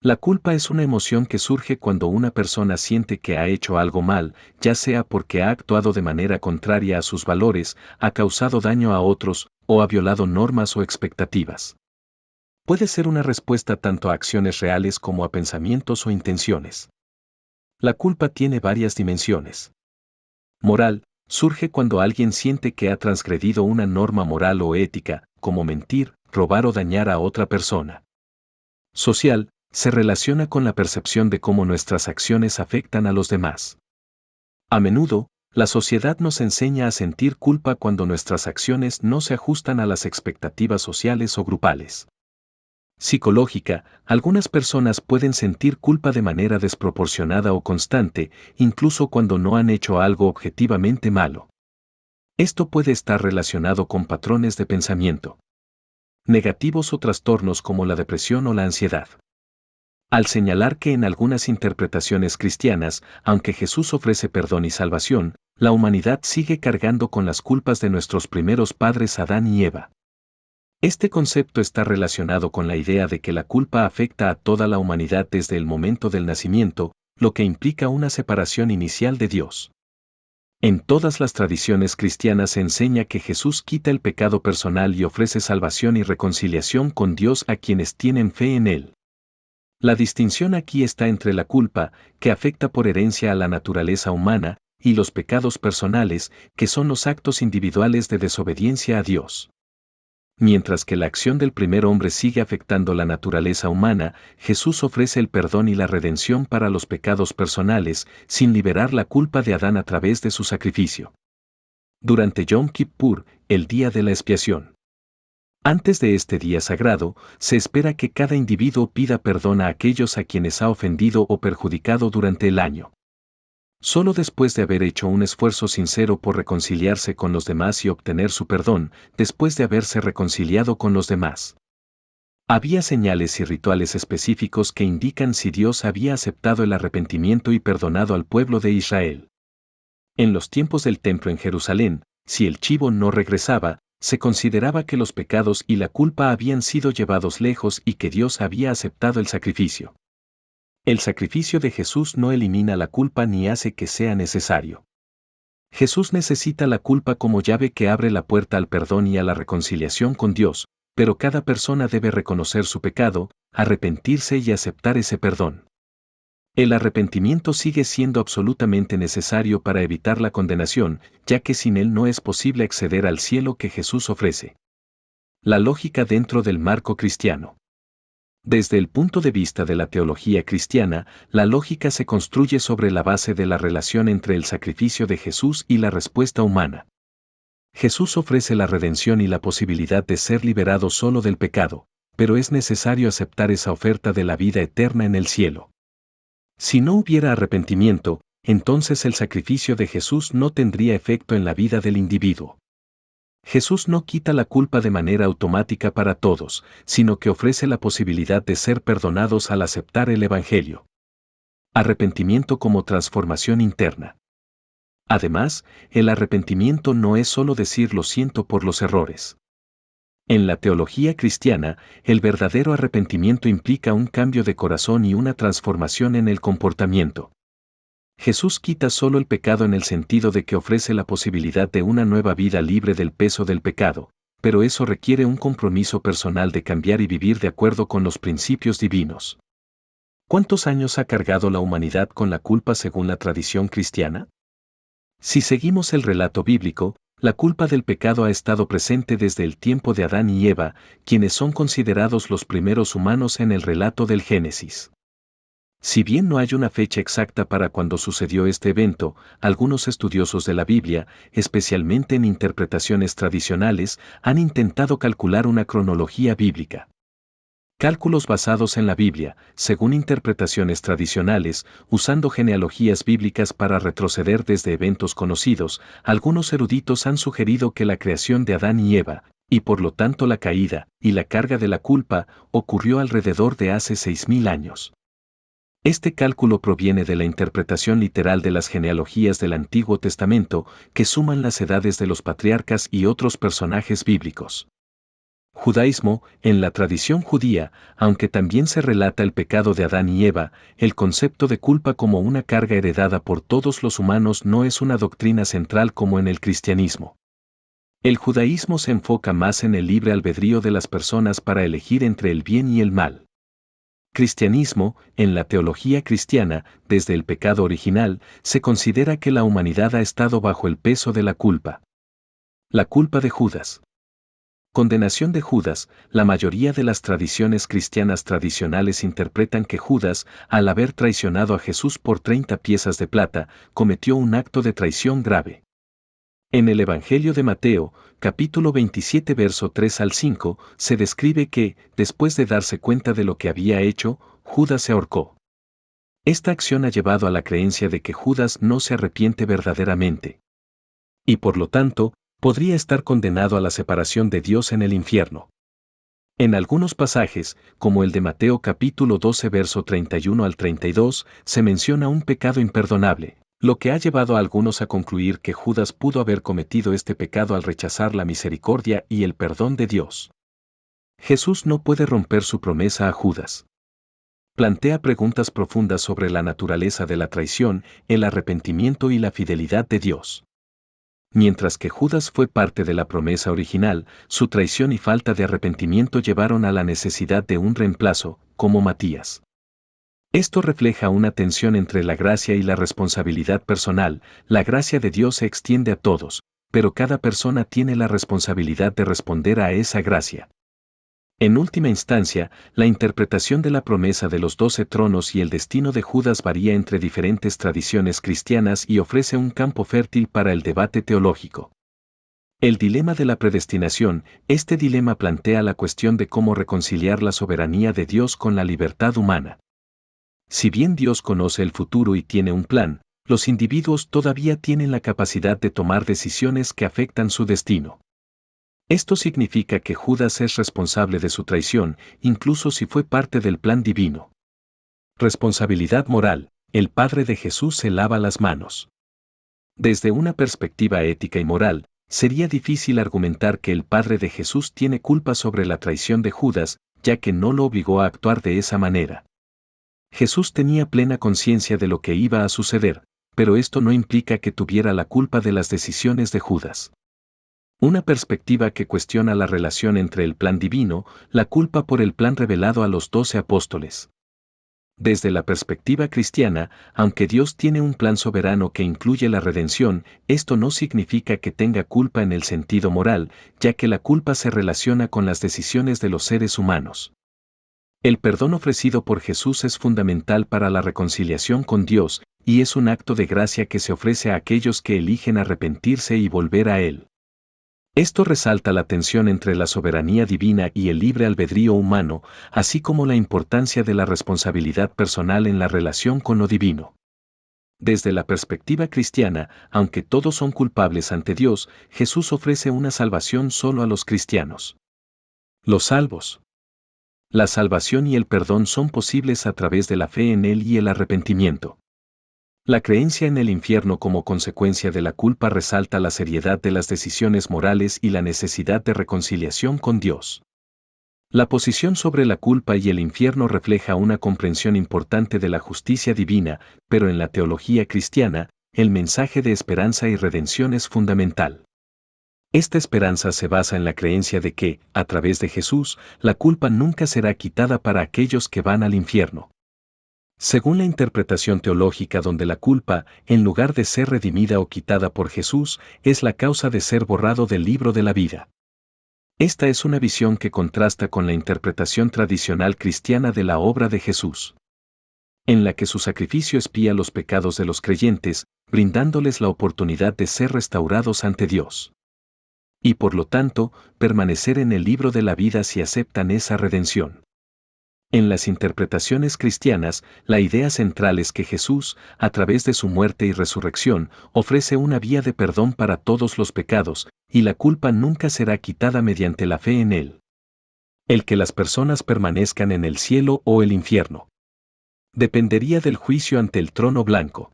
La culpa es una emoción que surge cuando una persona siente que ha hecho algo mal, ya sea porque ha actuado de manera contraria a sus valores, ha causado daño a otros, o ha violado normas o expectativas. Puede ser una respuesta tanto a acciones reales como a pensamientos o intenciones. La culpa tiene varias dimensiones. Moral, surge cuando alguien siente que ha transgredido una norma moral o ética, como mentir, robar o dañar a otra persona. Social, se relaciona con la percepción de cómo nuestras acciones afectan a los demás. A menudo, la sociedad nos enseña a sentir culpa cuando nuestras acciones no se ajustan a las expectativas sociales o grupales. Psicológica, algunas personas pueden sentir culpa de manera desproporcionada o constante, incluso cuando no han hecho algo objetivamente malo. Esto puede estar relacionado con patrones de pensamiento negativos o trastornos como la depresión o la ansiedad. Al señalar que en algunas interpretaciones cristianas, aunque Jesús ofrece perdón y salvación, la humanidad sigue cargando con las culpas de nuestros primeros padres Adán y Eva. Este concepto está relacionado con la idea de que la culpa afecta a toda la humanidad desde el momento del nacimiento, lo que implica una separación inicial de Dios. En todas las tradiciones cristianas se enseña que Jesús quita el pecado personal y ofrece salvación y reconciliación con Dios a quienes tienen fe en Él. La distinción aquí está entre la culpa, que afecta por herencia a la naturaleza humana, y los pecados personales, que son los actos individuales de desobediencia a Dios. Mientras que la acción del primer hombre sigue afectando la naturaleza humana, Jesús ofrece el perdón y la redención para los pecados personales, sin liberar la culpa de Adán a través de su sacrificio. Durante Yom Kippur, el día de la expiación. Antes de este día sagrado, se espera que cada individuo pida perdón a aquellos a quienes ha ofendido o perjudicado durante el año. Solo después de haber hecho un esfuerzo sincero por reconciliarse con los demás y obtener su perdón, después de haberse reconciliado con los demás. Había señales y rituales específicos que indican si Dios había aceptado el arrepentimiento y perdonado al pueblo de Israel. En los tiempos del templo en Jerusalén, si el chivo no regresaba, se consideraba que los pecados y la culpa habían sido llevados lejos y que Dios había aceptado el sacrificio. El sacrificio de Jesús no elimina la culpa ni hace que sea necesario. Jesús necesita la culpa como llave que abre la puerta al perdón y a la reconciliación con Dios, pero cada persona debe reconocer su pecado, arrepentirse y aceptar ese perdón. El arrepentimiento sigue siendo absolutamente necesario para evitar la condenación, ya que sin él no es posible acceder al cielo que Jesús ofrece. La lógica dentro del marco cristiano. Desde el punto de vista de la teología cristiana, la lógica se construye sobre la base de la relación entre el sacrificio de Jesús y la respuesta humana. Jesús ofrece la redención y la posibilidad de ser liberado solo del pecado, pero es necesario aceptar esa oferta de la vida eterna en el cielo. Si no hubiera arrepentimiento, entonces el sacrificio de Jesús no tendría efecto en la vida del individuo. Jesús no quita la culpa de manera automática para todos, sino que ofrece la posibilidad de ser perdonados al aceptar el Evangelio. Arrepentimiento como transformación interna. Además, el arrepentimiento no es solo decir lo siento por los errores. En la teología cristiana, el verdadero arrepentimiento implica un cambio de corazón y una transformación en el comportamiento. Jesús quita solo el pecado en el sentido de que ofrece la posibilidad de una nueva vida libre del peso del pecado, pero eso requiere un compromiso personal de cambiar y vivir de acuerdo con los principios divinos. ¿Cuántos años ha cargado la humanidad con la culpa según la tradición cristiana? Si seguimos el relato bíblico, la culpa del pecado ha estado presente desde el tiempo de Adán y Eva, quienes son considerados los primeros humanos en el relato del Génesis. Si bien no hay una fecha exacta para cuando sucedió este evento, algunos estudiosos de la Biblia, especialmente en interpretaciones tradicionales, han intentado calcular una cronología bíblica. Cálculos basados en la Biblia, según interpretaciones tradicionales, usando genealogías bíblicas para retroceder desde eventos conocidos, algunos eruditos han sugerido que la creación de Adán y Eva, y por lo tanto la caída y la carga de la culpa, ocurrió alrededor de hace 6.000 años. Este cálculo proviene de la interpretación literal de las genealogías del Antiguo Testamento, que suman las edades de los patriarcas y otros personajes bíblicos. Judaísmo, en la tradición judía, aunque también se relata el pecado de Adán y Eva, el concepto de culpa como una carga heredada por todos los humanos no es una doctrina central como en el cristianismo. El judaísmo se enfoca más en el libre albedrío de las personas para elegir entre el bien y el mal. Cristianismo, en la teología cristiana, desde el pecado original, se considera que la humanidad ha estado bajo el peso de la culpa. La culpa de Judas. Condenación de Judas. La mayoría de las tradiciones cristianas tradicionales interpretan que Judas, al haber traicionado a Jesús por 30 piezas de plata, cometió un acto de traición grave. En el Evangelio de Mateo, capítulo 27 verso 3 al 5, se describe que, después de darse cuenta de lo que había hecho, Judas se ahorcó. Esta acción ha llevado a la creencia de que Judas no se arrepiente verdaderamente. Y por lo tanto, podría estar condenado a la separación de Dios en el infierno. En algunos pasajes, como el de Mateo capítulo 12 verso 31 al 32, se menciona un pecado imperdonable, lo que ha llevado a algunos a concluir que Judas pudo haber cometido este pecado al rechazar la misericordia y el perdón de Dios. Jesús no puede romper su promesa a Judas. Plantea preguntas profundas sobre la naturaleza de la traición, el arrepentimiento y la fidelidad de Dios. Mientras que Judas fue parte de la promesa original, su traición y falta de arrepentimiento llevaron a la necesidad de un reemplazo, como Matías. Esto refleja una tensión entre la gracia y la responsabilidad personal. La gracia de Dios se extiende a todos, pero cada persona tiene la responsabilidad de responder a esa gracia. En última instancia, la interpretación de la promesa de los 12 tronos y el destino de Judas varía entre diferentes tradiciones cristianas y ofrece un campo fértil para el debate teológico. El dilema de la predestinación. Este dilema plantea la cuestión de cómo reconciliar la soberanía de Dios con la libertad humana. Si bien Dios conoce el futuro y tiene un plan, los individuos todavía tienen la capacidad de tomar decisiones que afectan su destino. Esto significa que Judas es responsable de su traición, incluso si fue parte del plan divino. Responsabilidad moral. El Padre de Jesús se lava las manos. Desde una perspectiva ética y moral, sería difícil argumentar que el Padre de Jesús tiene culpa sobre la traición de Judas, ya que no lo obligó a actuar de esa manera. Jesús tenía plena conciencia de lo que iba a suceder, pero esto no implica que tuviera la culpa de las decisiones de Judas. Una perspectiva que cuestiona la relación entre el plan divino, la culpa por el plan revelado a los 12 apóstoles. Desde la perspectiva cristiana, aunque Dios tiene un plan soberano que incluye la redención, esto no significa que tenga culpa en el sentido moral, ya que la culpa se relaciona con las decisiones de los seres humanos. El perdón ofrecido por Jesús es fundamental para la reconciliación con Dios, y es un acto de gracia que se ofrece a aquellos que eligen arrepentirse y volver a Él. Esto resalta la tensión entre la soberanía divina y el libre albedrío humano, así como la importancia de la responsabilidad personal en la relación con lo divino. Desde la perspectiva cristiana, aunque todos son culpables ante Dios, Jesús ofrece una salvación solo a los cristianos. Los salvos. La salvación y el perdón son posibles a través de la fe en Él y el arrepentimiento. La creencia en el infierno como consecuencia de la culpa resalta la seriedad de las decisiones morales y la necesidad de reconciliación con Dios. La posición sobre la culpa y el infierno refleja una comprensión importante de la justicia divina, pero en la teología cristiana, el mensaje de esperanza y redención es fundamental. Esta esperanza se basa en la creencia de que, a través de Jesús, la culpa nunca será quitada para aquellos que van al infierno. Según la interpretación teológica donde la culpa, en lugar de ser redimida o quitada por Jesús, es la causa de ser borrado del libro de la vida. Esta es una visión que contrasta con la interpretación tradicional cristiana de la obra de Jesús, en la que su sacrificio expía los pecados de los creyentes, brindándoles la oportunidad de ser restaurados ante Dios. Y por lo tanto, permanecer en el libro de la vida si aceptan esa redención. En las interpretaciones cristianas, la idea central es que Jesús, a través de su muerte y resurrección, ofrece una vía de perdón para todos los pecados, y la culpa nunca será quitada mediante la fe en Él. El que las personas permanezcan en el cielo o el infierno dependería del juicio ante el trono blanco.